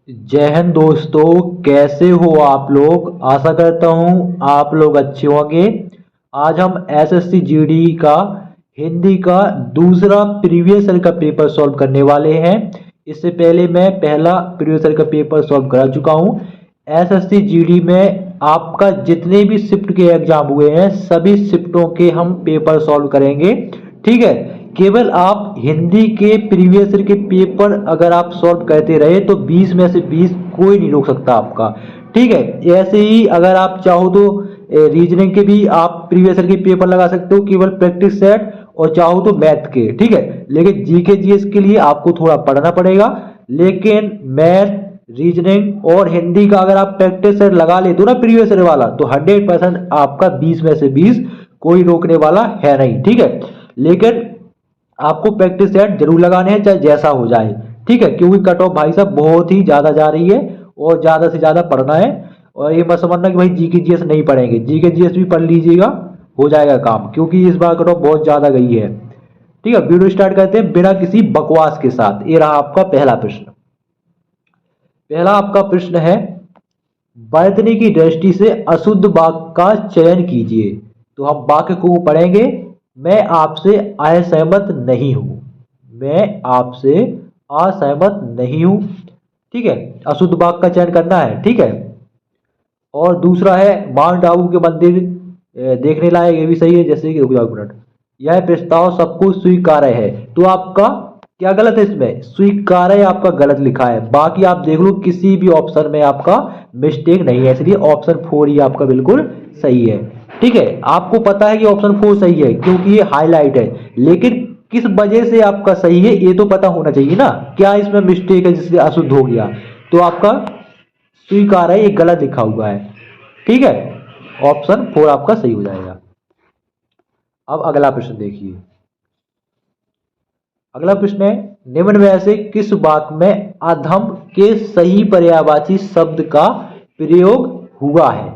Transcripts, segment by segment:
जय हिंद दोस्तों। कैसे हो आप लोग? आशा करता हूँ आप लोग अच्छे होंगे। आज हम एसएससी जीडी का हिंदी का दूसरा प्रीवियस ईयर का पेपर सॉल्व करने वाले हैं। इससे पहले मैं पहला प्रीवियस ईयर का पेपर सॉल्व करा चुका हूँ। एसएससी जीडी में आपका जितने भी शिफ्ट के एग्जाम हुए हैं सभी शिफ्टों के हम पेपर सॉल्व करेंगे। ठीक है। केवल आप हिंदी के प्रीवियस ईयर के पेपर अगर आप सॉल्व करते रहे तो 20 में से 20 कोई नहीं रोक सकता आपका। ठीक है। ऐसे ही अगर आप चाहो तो रीजनिंग के भी आप प्रीवियस ईयर के पेपर लगा सकते हो, केवल प्रैक्टिस सेट, और चाहो तो मैथ के। ठीक है। लेकिन जीके जीएस के लिए आपको थोड़ा पढ़ना पड़ेगा। लेकिन मैथ, रीजनिंग और हिंदी का अगर आप प्रैक्टिस सेट लगा लेते हो ना प्रीवियस ईयर वाला, तो 100% आपका 20 में से 20 कोई रोकने वाला है नहीं। ठीक है। लेकिन आपको प्रैक्टिस सेट जरूर लगाने हैं चाहे जैसा हो जाए। ठीक है। क्योंकि कट ऑफ भाई साहब बहुत ही ज्यादा जा रही है और ज्यादा से ज्यादा पढ़ना है। और ये मत समझना कि भाई जीके जीएस नहीं पढ़ेंगे, जीके जीएस भी पढ़ लीजिएगा, हो जाएगा काम, क्योंकि इस बार कट ऑफ बहुत ज्यादा गई है। ठीक है। वीडियो स्टार्ट करते हैं बिना किसी बकवास के साथ। ये रहा आपका पहला प्रश्न। पहला आपका प्रश्न है, वर्तनी की दृष्टि से अशुद्ध वाक्य का चयन कीजिए। तो हम वाक्य को पढ़ेंगे। मैं आपसे असहमत नहीं हूं। मैं आपसे असहमत नहीं हूं। ठीक है। अशुद्ध वाक्य का चयन करना है। ठीक है। और दूसरा है, माउंट आबू के मंदिर देखने लायक, ये भी सही है। जैसे कि रुक जाओ एक मिनट, यह प्रस्ताव सबको स्वीकार्य है। तो आपका क्या गलत है इसमें? स्वीकार्य आपका गलत लिखा है। बाकी आप देख लो किसी भी ऑप्शन में आपका मिस्टेक नहीं है, इसलिए ऑप्शन 4 ही आपका बिल्कुल सही है। ठीक है। आपको पता है कि ऑप्शन 4 सही है क्योंकि ये हाईलाइट है, लेकिन किस वजह से आपका सही है ये तो पता होना चाहिए ना। क्या इसमें मिस्टेक है जिससे अशुद्ध हो गया? तो आपका स्वीकार्य ये गलत लिखा हुआ है। ठीक है। ऑप्शन 4 आपका सही हो जाएगा। अब अगला प्रश्न देखिए। अगला प्रश्न है, निम्न में से किस वाक्य में अधम के सही पर्यायवाची शब्द का प्रयोग हुआ है?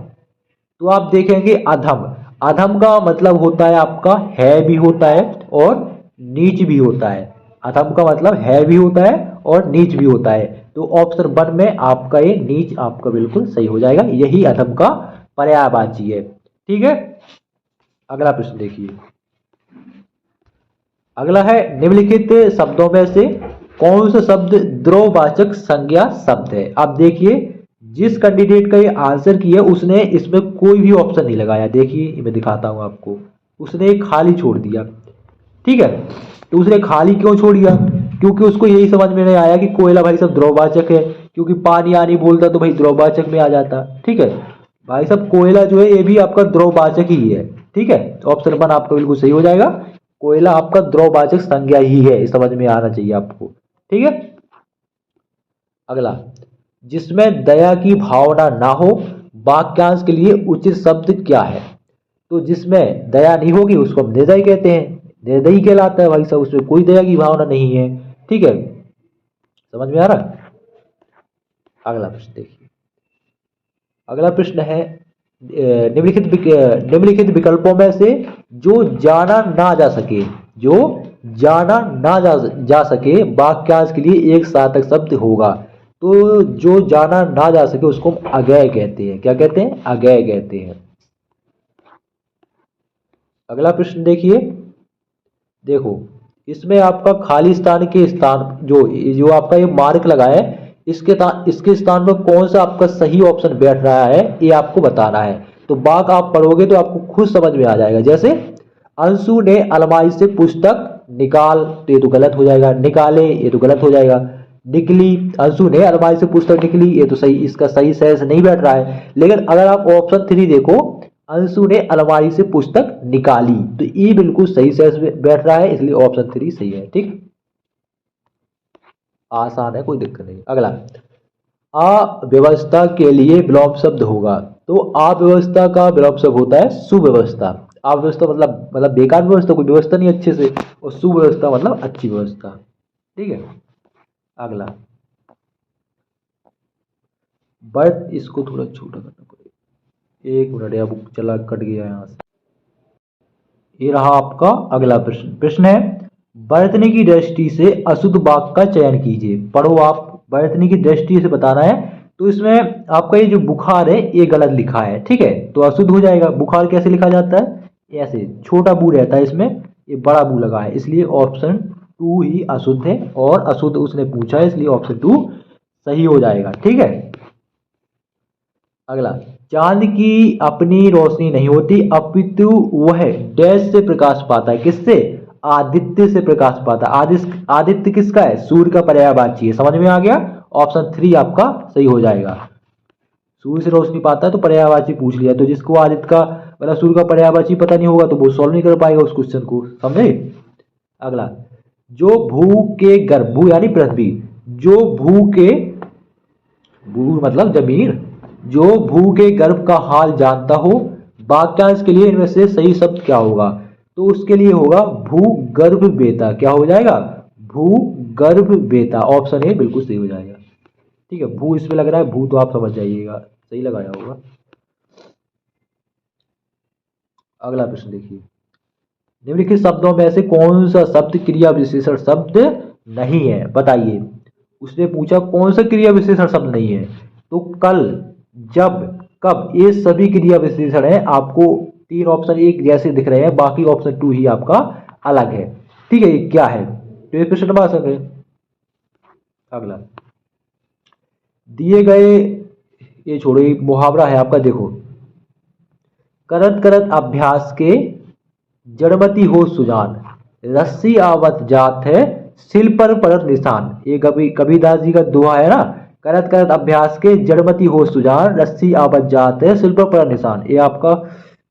तो आप देखेंगे अधम, अधम का मतलब होता है आपका है भी होता है और नीच भी होता है। अधम का मतलब है भी होता है और नीच भी होता है। तो ऑप्शन 1 में आपका ये नीच आपका बिल्कुल सही हो जाएगा, यही अधम का पर्यायवाची है। ठीक है। अगला प्रश्न देखिए। अगला है, निम्नलिखित शब्दों में से कौन सा शब्द द्रववाचक संज्ञा शब्द है? आप देखिए, जिस कैंडिडेट का ये आंसर किया उसने इसमें कोई भी ऑप्शन नहीं लगाया। देखिए मैं दिखाता हूं आपको, उसने एक खाली छोड़ दिया। ठीक है। तो उसने खाली क्यों छोड़ दिया? क्योंकि उसको यही समझ में नहीं आया कि कोयला भाई साहब द्रववाचक है, क्योंकि पानी आनी बोलता तो भाई द्रववाचक में आ जाता। ठीक है। भाई साहब कोयला जो है ये भी आपका द्रववाचक ही है। ठीक है। ऑप्शन 1 आपका बिल्कुल सही हो जाएगा। कोयला आपका द्रववाचक संज्ञा ही है, इस समझ में आना चाहिए आपको। ठीक है। अगला, जिसमें दया की भावना ना हो, वाक्यांश के लिए उचित शब्द क्या है? तो जिसमें दया नहीं होगी उसको हम निर्दयी कहते हैं, निर्दयी कहलाता है भाई साहब, उसमें कोई दया की भावना नहीं है। ठीक है। समझ में आ रहा है? अगला प्रश्न देखिए। अगला प्रश्न है, निम्नलिखित विकल्पों में से जो जाना ना जा सके, जो जाना ना जा सके वाक्यांश के लिए एक सार्थक शब्द होगा। तो जो जाना ना जा सके उसको हम अगेय कहते हैं। क्या कहते हैं? अगेय कहते हैं। अगला प्रश्न देखिए। देखो, इसमें आपका खाली स्थान के स्थान जो जो आपका ये मार्क लगा है, इसके स्थान पर कौन सा आपका सही ऑप्शन बैठ रहा है ये आपको बताना है। तो बाक आप पढ़ोगे तो आपको खुद समझ में आ जाएगा। जैसे अंशु ने अलमारी से पुस्तक निकाल, तो ये तो गलत हो जाएगा। निकाले, ये तो गलत हो जाएगा। निकली, अंशु ने अलमारी से पुस्तक निकली, ये तो सही, इसका सही सेंस नहीं बैठ रहा है। लेकिन अगर आप ऑप्शन 3 देखो, अंशु ने अलमारी से पुस्तक निकाली, तो ये बिल्कुल सही सेंस बैठ रहा है, इसलिए ऑप्शन 3 सही है। ठीक, आसान है, कोई दिक्कत नहीं। अगला, अव्यवस्था के लिए विलोम शब्द होगा। तो अव्यवस्था का विलोम शब्द होता है सुव्यवस्था। अव्यवस्था मतलब बेकार व्यवस्था, कोई व्यवस्था नहीं अच्छे से, और सुव्यवस्था मतलब अच्छी व्यवस्था। ठीक है। अगला, बट इसको थोड़ा छोटा करना पड़ेगा। एक मिनट, यार बुक चला कट गया यहाँ से। ये रहा आपका अगला प्रश्न। प्रश्न है, बरतने की दृष्टि से अशुद्ध वाक्य का चयन कीजिए। पढ़ो आप, बरतने की दृष्टि से बताना है। तो इसमें आपका ये जो बुखार है ये गलत लिखा है, ठीक है, तो अशुद्ध हो जाएगा। बुखार कैसे लिखा जाता है, ऐसे छोटा बू रहता है इसमें, ये बड़ा बू लगा है, इसलिए ऑप्शन 2 ही अशुद्ध है, और अशुद्ध उसने पूछा है इसलिए ऑप्शन 2 सही हो जाएगा, ठीक है। अगला, चांद की अपनी रोशनी नहीं होती अपितु वह डैश से प्रकाश पाता है, किससे, आदित्य से प्रकाश पाता है। आदित्य किसका है, सूर्य का पर्यायवाची है, समझ में आ गया। ऑप्शन 3 आपका सही हो जाएगा। सूर्य से रोशनी पाता है तो पर्यायवाची पूछ लिया, तो जिसको आदित्य का मतलब सूर्य का पर्यायवाची पता नहीं होगा तो वो सॉल्व नहीं कर पाएगा उस क्वेश्चन को, समझे। अगला, जो भू के गर्भ, भू यानी पृथ्वी, जो भू के, भू मतलब जमीन, जो भू के गर्भ का हाल जानता हो, वाक्यांश के लिए इनमें से सही शब्द क्या होगा, तो उसके लिए होगा भूगर्भ बेता। क्या हो जाएगा, भूगर्भ बेता, ऑप्शन ए बिल्कुल सही हो जाएगा, ठीक है। भू इसमें लग रहा है, भू तो आप समझ जाइएगा, सही लगाया होगा। अगला प्रश्न देखिए, निम्नलिखित शब्दों में से कौन सा शब्द क्रिया विशेषण शब्द नहीं है, बताइए। उसने पूछा कौन सा क्रिया विशेषण शब्द नहीं है, तो कल, जब, कब, ये सभी क्रिया विशेषण है। आपको 3 ऑप्शन एक जैसे दिख रहे हैं, बाकी ऑप्शन 2 ही आपका अलग है, ठीक है। ये क्या है, तो ये प्रश्न भाषण है। अगला, दिए गए, ये छोड़ो, ये मुहावरा है आपका, देखो, करत करत अभ्यास के जड़मती हो सुजान, रस्सी आवत जात है सिल पर पड़त निशान। ये कबीरदास जी का दोहा है ना, करत करत अभ्यास के जड़मती हो सुजान, रस्सी आवत जात है सिल पर पड़त निशान। ये आपका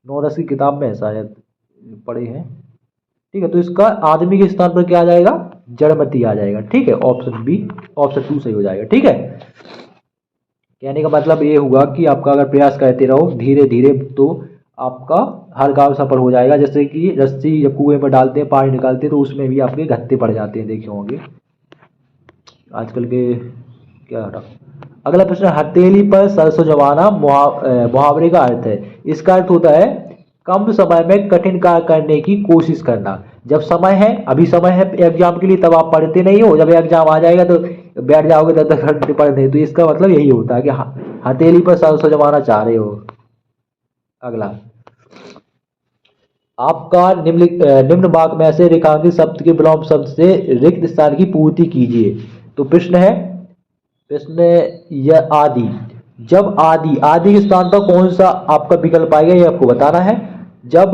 9-10 की किताब में है शायद, पढ़े हैं, ठीक है। तो इसका आदमी के स्थान पर क्या आ जाएगा, जड़मती आ जाएगा, ठीक है। ऑप्शन बी, ऑप्शन 2 सही हो जाएगा, ठीक है। कहने का मतलब ये हुआ कि आपका अगर प्रयास करते रहो धीरे धीरे तो आपका हर काम सफल हो जाएगा। जैसे कि रस्सी जब कुएं में डालते हैं, पानी निकालते हैं, तो उसमें भी आपके गत्ते पड़ जाते हैं, देखे होंगे आजकल के, क्या हटा। अगला प्रश्न, हथेली पर सरसों जमाना मुहावरे का अर्थ है। इसका अर्थ होता है कम समय में कठिन कार्य करने की कोशिश करना। जब समय है, अभी समय है एग्जाम के लिए, तब आप पढ़ते नहीं हो, जब एग्जाम आ जाएगा तो बैठ जाओगे तब तक पढ़ते। तो इसका मतलब यही होता है कि हथेली पर सरसों जमाना चाह रहे हो। अगला, आपका निम्न वाक्य में से रेखांकित शब्द के विलोम शब्द से रिक्त स्थान की पूर्ति कीजिए। तो प्रश्न है, प्रश्न यह आदि, जब आदि, आदि के स्थान पर कौन सा आपका विकल्प आएगा ये आपको बताना है। जब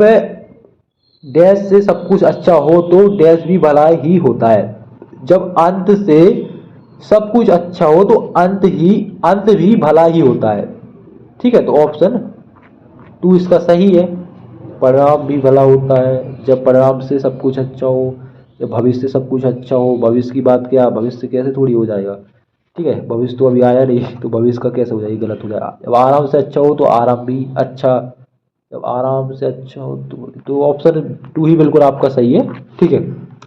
डैश से सब कुछ अच्छा हो तो डैश भी भला ही होता है। जब अंत से सब कुछ अच्छा हो तो अंत भी भला ही होता है, ठीक है। तो ऑप्शन 2 इसका सही है, परिणाम भी भला होता है। जब परिणाम से सब कुछ अच्छा हो, जब भविष्य से सब कुछ अच्छा हो, भविष्य की बात क्या, भविष्य कैसे थोड़ी हो जाएगा, ठीक है। भविष्य तो अभी आया नहीं, तो भविष्य का कैसे हो जाएगा, गलत हो जाएगा। जब आराम से अच्छा हो तो आराम भी अच्छा, जब आराम से अच्छा हो तो ऑप्शन 2 ही बिल्कुल आपका सही है, ठीक है।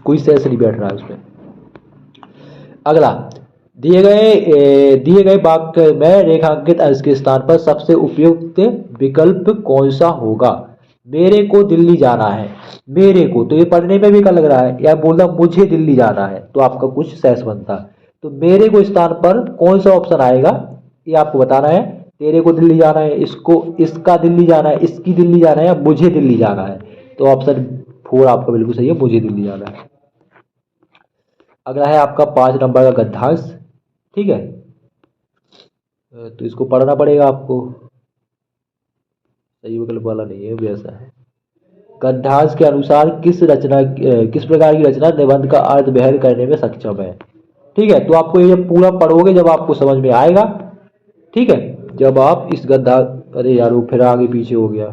कोई सेंस नहीं बैठ रहा है उसमें। अगला, दिए गए वाक्य में रेखांकित अंश के स्थान पर सबसे उपयुक्त विकल्प कौन सा होगा। मेरे को दिल्ली जाना है, मेरे को, तो ये पढ़ने में भी क्या लग रहा है, या बोलता मुझे दिल्ली जाना है, तो आपका कुछ सेंस बनता। तो मेरे को स्थान पर कौन सा ऑप्शन आएगा ये आपको बताना है। तेरे को दिल्ली जाना है, इसको, इसका दिल्ली जाना है, इसकी दिल्ली जाना है, या मुझे दिल्ली जाना है। तो ऑप्शन 4 आपका बिल्कुल सही है, मुझे दिल्ली जाना है। अगला है आपका 5 नंबर का गद्यांश, ठीक है। तो इसको पढ़ना पड़ेगा आपको, सही विकल्प वाला नहीं है, वैसा है। गद्यांश के अनुसार किस प्रकार की रचना निबंध का अर्थ बहन करने में सक्षम है, ठीक है। तो आपको ये पूरा पढ़ोगे जब आपको समझ में आएगा, ठीक है। जब आप इस गद्यांश, अरे यार वो फिर आगे पीछे हो गया।